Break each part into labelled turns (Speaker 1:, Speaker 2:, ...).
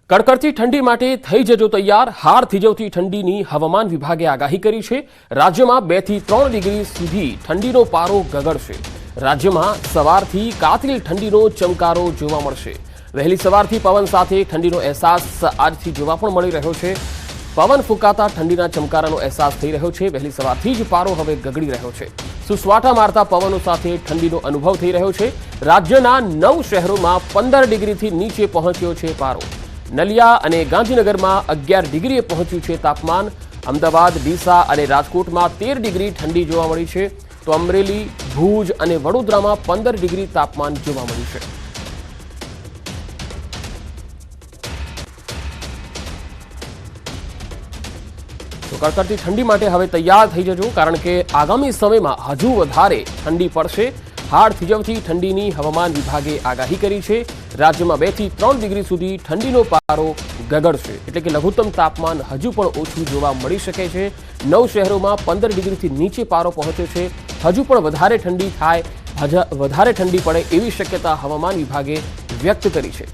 Speaker 1: કડકડતી ઠંડી માટે થઈ જજો તૈયાર। હાર થીજવતી ઠંડીની હવામાન વિભાગે આગાહી કરી છે। રાજ્યમાં 2 થી 3 ડિગ્રી સુધી ઠંડીનો પારો ગગડશે। રાજ્યમાં સવારથી કાતિલ ઠંડીનો ચમકારો જોવા મળશે। વહેલી સવારથી પવન સાથે ઠંડીનો અહેસાસ આજથી જોવા પણ મળી રહ્યો છે। પવન ફૂંકાતા ઠંડીના ચમકારાનો અહેસાસ થઈ રહ્યો છે। વહેલી સવારથી જ પારો હવે ગગડી રહ્યો છે। સુસવાટા મારતા પવનો સાથે ઠંડીનો અનુભવ થઈ રહ્યો છે। રાજ્યના 9 શહેરોમાં 15 ડિગ્રીથી નીચે પહોંચ્યો છે પારો। નલિયા અને ગાંધીનગરમાં 11 ડિગ્રીએ પહોંચ્યું છે તાપમાન। અમદાવાદ, ડીસા અને રાજકોટમાં 13 ડિગ્રી ઠંડી જોવા મળી છે, તો અમરેલી, ભુજ અને વડોદરામાં 15 ડિગ્રી તાપમાન જોવા મળ્યું છે। તો કડકડતી ઠંડી માટે હવે તૈયાર થઈ જજો, કારણ કે આગામી સમયમાં હજુ વધારે ઠંડી પડશે। હાડ થીજવતી ઠંડીની હવામાન વિભાગે આગાહી કરી છે। રાજ્યમાં 2 થી 3 ડિગ્રી સુધી ઠંડીનો પારો ગગડશે, એટલે કે લઘુત્તમ તાપમાન હજુ પણ ઓછું જોવા મળી શકે છે। 9 શહેરોમાં 15 ડિગ્રીથી નીચે પારો પહોંચ્યો છે। હજુ પણ વધારે ઠંડી થાય, વધારે ઠંડી પડે એવી શક્યતા હવામાન વિભાગે વ્યક્ત કરી છે।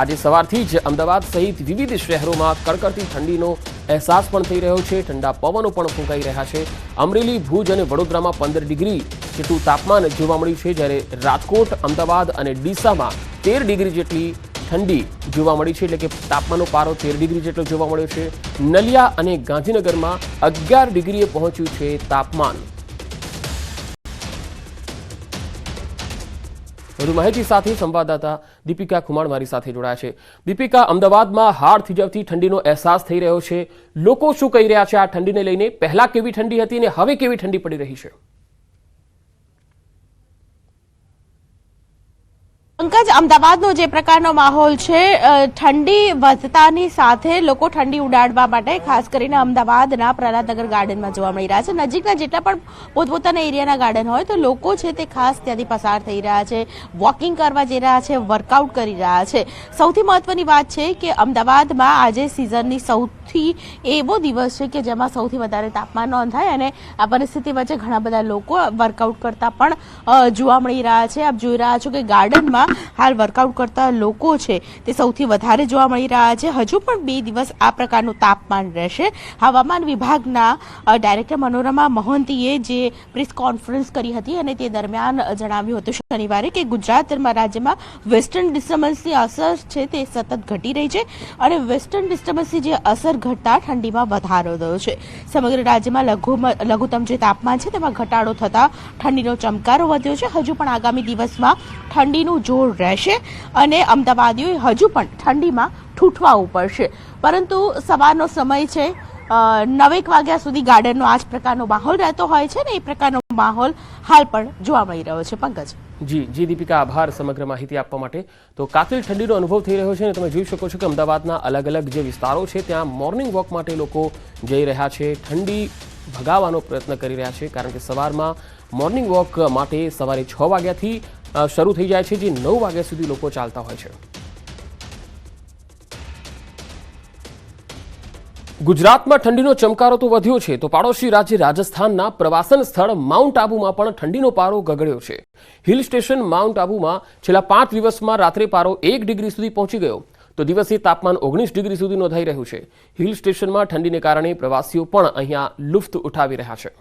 Speaker 1: આજે સવારથી જ અમદાવાદ સહિત વિવિધ શહેરોમાં કડકડતી ઠંડીનો અહેસાસ પણ થઈ રહ્યો છે। ઠંડા પવનો પણ ફૂંકાઈ રહ્યા છે। અમરેલી, ભુજ અને વડોદરામાં 15 ડિગ્રી જેટલું તાપમાન જોવા મળ્યું છે, જ્યારે રાજકોટ, અમદાવાદ અને ડીસામાં 13 ડિગ્રી જેટલી ઠંડી જોવા મળી છે, એટલે કે તાપમાનનો પારો 13 ડિગ્રી જેટલો જોવા મળ્યો છે। નલિયા અને ગાંધીનગરમાં 11 ડિગ્રીએ પહોંચ્યું છે તાપમાન। વધુ માહિતી સાથે સંવાદદાતા દીપિકા ખુમાણ મારી સાથે જોડાયા છે। દીપિકા, અમદાવાદમાં હાડ થીજવતી ઠંડીનો અહેસાસ થઈ રહ્યો છે। લોકો શું કહી રહ્યા છે આ ઠંડીને લઈને? પહેલા કેવી ઠંડી હતી અને હવે કેવી ઠંડી પડી રહી છે?
Speaker 2: પંકજ, અમદાવાદનો જે પ્રકારનો માહોલ છે, ઠંડી વધતાની સાથે લોકો ઠંડી ઉડાડવા માટે ખાસ કરીને અમદાવાદના પ્રહલાદનગર ગાર્ડનમાં જોવા મળી રહ્યા છે। નજીકના જેટલા પણ પોતપોતાના એરિયાના ગાર્ડન હોય તો લોકો છે તે ખાસ ત્યાંથી પસાર થઈ રહ્યા છે, વોકિંગ કરવા જઈ રહ્યા છે, વર્કઆઉટ કરી રહ્યા છે। સૌથી મહત્વની વાત છે કે અમદાવાદમાં આજે સિઝનની સૌથી એવો દિવસ છે કે જેમાં સૌથી વધારે તાપમાન નોંધાય, અને આ પરિસ્થિતિ વચ્ચે ઘણા બધા લોકો વર્કઆઉટ કરતા પણ જોવા મળી રહ્યા છે। આપ જોઈ રહ્યા છો કે ગાર્ડનમાં હાલ વર્કઆઉટ કરતા લોકો છે તે સૌથી વધારે જોવા મળી રહ્યા છે। હજુ પણ 2 દિવસ આ પ્રકારનું તાપમાન રહેશે। હવામાન વિભાગના ડાયરેક્ટર મનોરમા મોહંતીએ જે પ્રેસ કોન્ફરન્સ કરી હતી અને તે દરમિયાન જણાવ્યું હતું શનિવારે કે ગુજરાતમાં રાજ્યમાં વેસ્ટર્ન ડિસ્ટર્બન્સની અસર છે તે સતત ઘટી રહી છે, અને વેસ્ટર્ન ડિસ્ટર્બન્સની જે અસર ઘટતા ઠંડીમાં વધારો થયો છે। સમગ્ર રાજ્યમાં લઘુત્તમ જે તાપમાન છે તેમાં ઘટાડો થતા ઠંડીનો ચમકારો વધ્યો છે। હજુ પણ આગામી દિવસમાં ઠંડીનું જોર રહેશે અને અમદાવાદીઓએ હજુ પણ ઠંડીમાં ઠૂઠવાવું પડશે, પરંતુ સવારનો સમય છે, 9 વાગ્યા સુધી ગાર્ડનનો આ જ પ્રકારનો માહોલ રહેતો હોય છે ને એ પ્રકારનો માહોલ હાલ પણ જોવા મળી રહ્યો છે। પંકજ,
Speaker 1: જી દીપિકા, આભાર સમગ્ર માહિતી આપવા માટે। તો કાતિલ ઠંડીનો અનુભવ થઈ રહ્યો છે અને તમે જોઈ શકો છો કે અમદાવાદના અલગ અલગ જે વિસ્તારો છે ત્યાં મોર્નિંગ વોક માટે લોકો જઈ રહ્યા છે, ઠંડી ભગાવવાનો પ્રયત્ન કરી રહ્યા છે, કારણ કે સવારમાં મોર્નિંગ વોક માટે સવારે 6 વાગ્યાથી શરૂ થઈ જાય છે, જે 9 વાગ્યા સુધી લોકો ચાલતા હોય છે। ગુજરાતમાં ઠંડીનો ચમકારો તો વધ્યો છે, તો પાડોશી રાજ્ય રાજસ્થાનના પ્રવાસન સ્થળ માઉન્ટ આબુમાં પણ ઠંડીનો પારો ગગડ્યો છે। હિલ સ્ટેશન માઉન્ટ આબુમાં છેલ્લા 5 દિવસમાં રાત્રે પારો 1 ડિગ્રી સુધી પહોંચી ગયો, તો દિવસે તાપમાન 19 ડિગ્રી સુધી નોંધાઈ રહ્યું છે। હિલ સ્ટેશનમાં ઠંડીને કારણે પ્રવાસીઓ પણ અહીંયા લુફ્ત ઉઠાવી રહ્યા છે।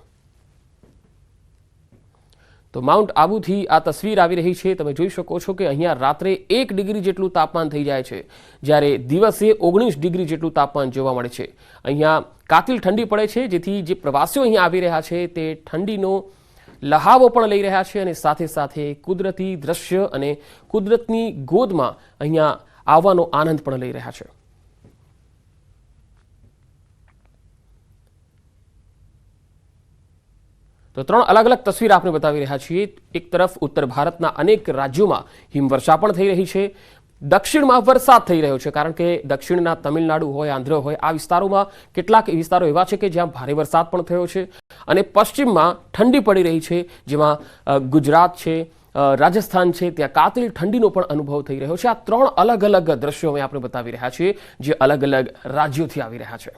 Speaker 1: તો માઉન્ટ આબુથી આ તસવીર આવી રહી છે। તમે જોઈ શકો છો કે અહીંયા રાત્રે 1 ડિગ્રી જેટલું તાપમાન થઈ જાય છે, જ્યારે દિવસે 19 ડિગ્રી જેટલું તાપમાન જોવા મળે છે। અહીંયા કાતિલ ઠંડી પડે છે, જેથી જે પ્રવાસીઓ અહીંયા આવી રહ્યા છે તે ઠંડીનો લહાવો પણ લઈ રહ્યા છે, અને સાથે સાથે કુદરતી દ્રશ્ય અને કુદરતની ગોદમાં અહીંયા આવવાનો આનંદ પણ લઈ રહ્યા છે। તો 3 અલગ અલગ તસવીર આપણે બતાવી રહ્યા છીએ। એક તરફ ઉત્તર ભારતના અનેક રાજ્યોમાં હિમવર્ષા પણ થઈ રહી છે, દક્ષિણમાં વરસાદ થઈ રહ્યો છે, કારણ કે દક્ષિણના તમિલનાડુ હોય, આંધ્ર હોય, આ વિસ્તારોમાં કેટલાક વિસ્તારો એવા છે કે જ્યાં ભારે વરસાદ પણ થયો છે, અને પશ્ચિમમાં ઠંડી પડી રહી છે, જેમાં ગુજરાત છે, રાજસ્થાન છે, ત્યાં કાતિલ ઠંડીનો પણ અનુભવ થઈ રહ્યો છે। આ 3 અલગ અલગ દ્રશ્યો અમે આપણે બતાવી રહ્યા છીએ, જે અલગ અલગ રાજ્યોથી આવી રહ્યા છે।